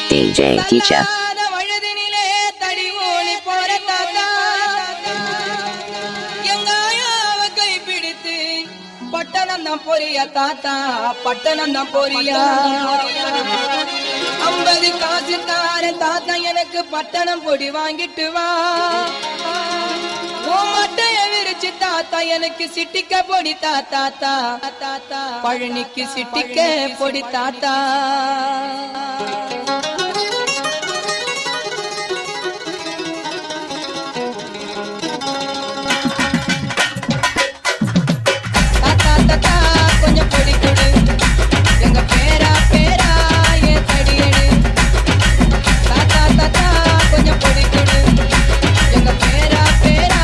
DJ Teacher. பட்டணம் பொரியா தாத்தா பட்டணம் பொரியா 50 காசு தார தாத்தா எனக்கு பட்டணம் பொடி வாங்கிட்டு வா மட்டைய விரிச்சு தாத்தா எனக்கு சிட்டிக்க பொடி தாத்தா தாத்தா பழனிக்கு சிட்டிக்க பொடி தாத்தா கொஞ்சம் பொடி கொடு எங்க பேரா பேரா ஏன் தடியடு தாத்தா தாத்தா கொஞ்சம் பொடி கொடு எங்க பேரா பேரா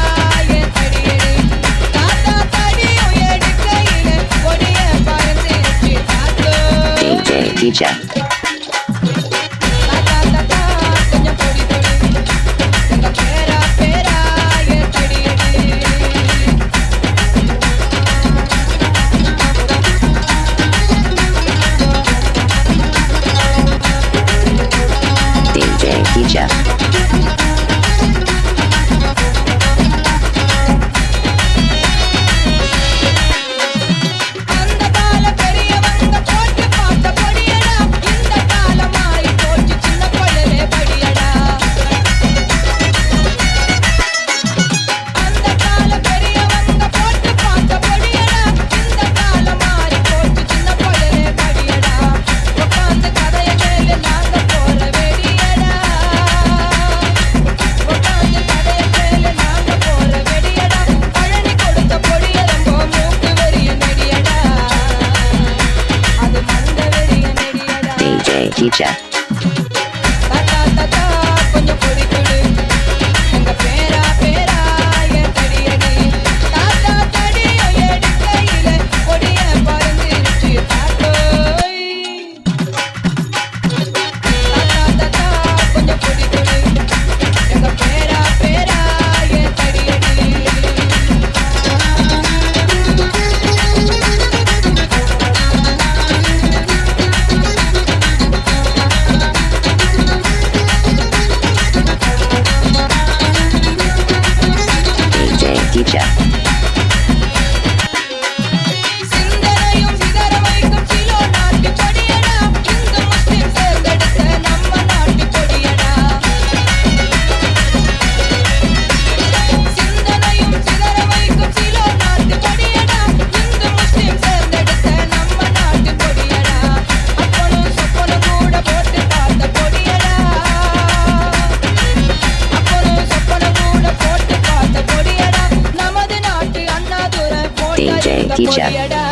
ஏன் தடியடு தாத்தா தடியும் எடுக்கையில பொடிய பறந்துருச்சு தாத்தோ DJ Teacher. தாத்தா தாத்தா கொஞ்சம் பொடி கொடு எங்க பேரா பேரா ஏன் தடியடு DJ Teacher. அந்த கால பெரியவங்க போட்டு பார்த்த பொடியடா இந்த கால மாறி போச்சு சின்ன பொழுதே படியடா அந்த கால பெரியவங்க போட்டு பார்த்த பொடியடா இந்த கால மாறி போச்சு சின்ன பொழுதே படியடா உட்கார்ந்து கதைய கேளு நாங்க போற வெடியடா உட்கார்ந்து கதைய கேளு நாங்க போற வெடியடா பழனி கொடுத்த பொடிய ரொம்ப மூக்கு வெறிய நெடியடா அது மண்ட வெறிய நெடியடா DJ Teacher. தாத்தா தாத்தா கொஞ்சம் பொடி கொடு எங்க பேரா பேரா ஏன் தடியடி தாத்தா தடியோ எடுக்கையில பொடிய பறந்துருச்சு தாத்தோய் தாத்தா தாத்தா கொஞ்சம் பொடி கொடு எங்க பேரா பேரா ஏன் தடியடி DJ Teacher. சிந்தனையும் சிதற வைக்கும் சிலோ நாட்டு கொடியடா இந்து முஸ்லிம் சேர்ந்தெடுத்த நம்ம நாட்டு கொடியடா சிந்தனையும் சிதற வைக்கும் சிலோ நாட்டு கொடியடா இந்து முஸ்லிம் சேர்ந்தெடுத்த நம்ம நாட்டு கொடியடா அப்பனும் சொப்பனும் கூட போட்டு பார்த்த கொடியடா அப்பனும் சொப்பனும் கூட போட்டு பார்த்த கொடியடா நமது நாட்டு அண்ணாதுரை போட்ட DJ இந்த Teacher. கொடியடா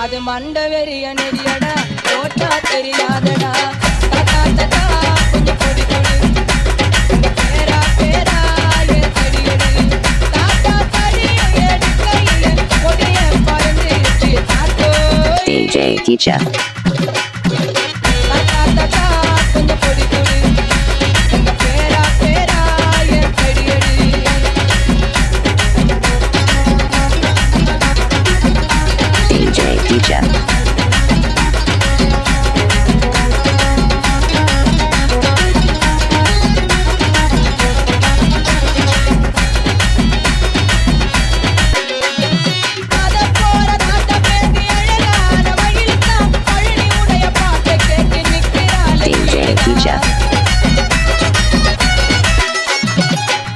அது மண்ட வெறிய நெறியடா போட்டா தெரியாதடா தாத்தா தாத்தா கொஞ்சம் பொடி கொடு எங்க பேரா பேரா ஏன் தடியடு தாத்தா தடியும் எடுக்கையில பொடிய பறந்துருச்சு தாத்தோய் DJ Teacher. தாத்தா தாத்தா கொஞ்சம் பொடி கொடு எங்க பேரா பேரா ஏன் தடியடு DJ Teacher. அத போற தாத்தா பேத்தி அழகான மயிலுத்தான் பழனி உடைய பாட்டை கேட்டு நிக்கிறாளே DJ Teacher.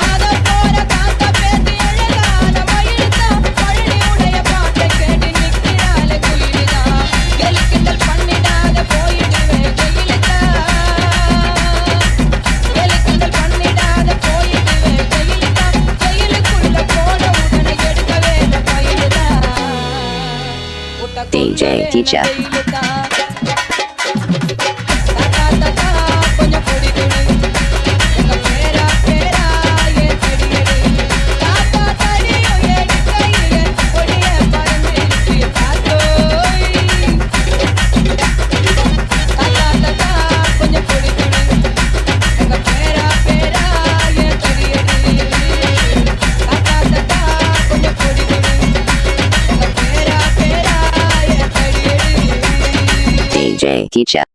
அத போற தாத்தா பேத்தி அழகான மயிலுத்தான் பழனி உடைய பாட்டை கேட்டு நிக்கிறாளே குயிலுதான் எலிக்கிண்டல் பண்ணிடாத போயிடுவேன் ஜெயிலுதான் எலிக்கிண்டல் பண்ணிடாத போயிடுவேன் ஜெயிலுதான் ஜெயிலுக்குள்ள போன உடனே எடுக்க வேண்ட பயிலுதான் DJ Teacher. தாத்தா தாத்தா கொஞ்சம் பொடி கொடு எங்க பேரா பேரா ஏன் தடியடு தாத்தா தடியும் எடுக்கையில பொடிய பறந்துருச்சு தாத்தோய் தாத்தா தாத்தா கொஞ்சம் பொடி கொடு எங்க பேரா பேரா ஏன் தடியடு தாத்தா தாத்தா கொஞ்சம் பொடி கொடு எங்க பேரா பேரா ஏன் தடியடு DJ Teacher.